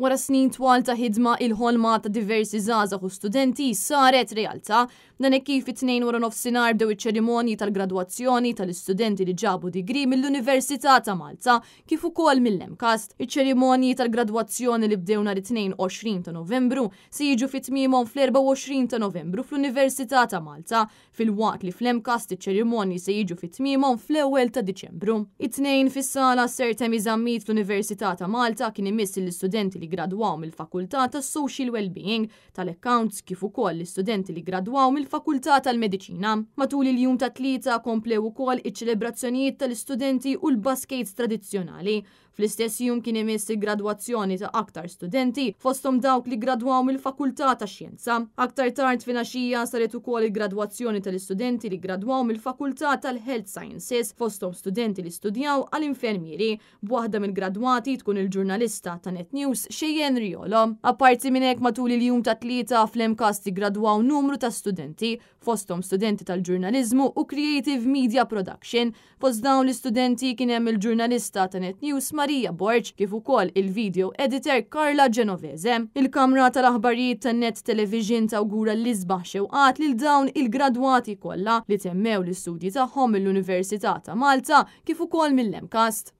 Wara snin twal ta' ħidma il-ħolma ta' diversi żgħażagħ u studenti saret realtà. Dan hekk kif it-tnejn wara nofsinhar bdew iċ-ċerimonji tal-gradwazzjoni tal-istudenti li ġabu digri mill-Università ta' Malta kif ukoll mill-MCAST. Iċ-ċerimonji tal-gradwazzjoni li bdew nhar it-tnejn 20 ta' Novembru se jiġu fit-tmiemhom fl-24 ta' Novembru fl-Università ta' Malta, filwaqt li fl-MCAST iċ-ċerimonji se jiġu fit-tmiemhom fl-1 ta' Diċembru. It-tnejn fis-sala Sir Temi Żammit fl-Università ta' Malta kien imiss l-istudenti li gradwaw mill-Fakultà tas-Social Wellbeing tal-Accounts kif ukoll l-istudenti li gradwaw mill-Fakultà tal-Mediċina. Matul il-jum ta' tlieta komplew ukoll iċ-ċelebrazzjonijiet tal-istudenti u l-baskets tradizzjonali. Fl-istess jum kien imiss il-gradwazzjoni ta' aktar studenti fosthom dawk li gradwaw mill-Fakultà tax-Xjenza. Aktar tard filgħaxija saret ukoll il-gradwazzjoni tal-istudenti li gradwaw mill-Fakultà tal-Health Sciences fosthom studenti li studjaw għall-infermieri. B'waħda mill-gradwati tkun il-ġurnalista ta' Net News Xejjen Riolo. Apparti minn hekk matul il-jum ta' tlieta fl-MCAST gradwaw numru ta' studenti fosthom studenti tal-ġurnaliżmu u Creative Media Production. Fost dawn l-istudenti kien hemm il-ġurnalista ta' Net News Marija Borġ kif ukoll il-video editor Carla Genovese. Il-Kamra tal-Aħbarijiet tan-Net Television tawgura l-isbaħ xewqat lil dawn il-gradwati kollha li temmew l-istudji tagħhom mill-Università ta' Malta kif ukoll mill-MCAST.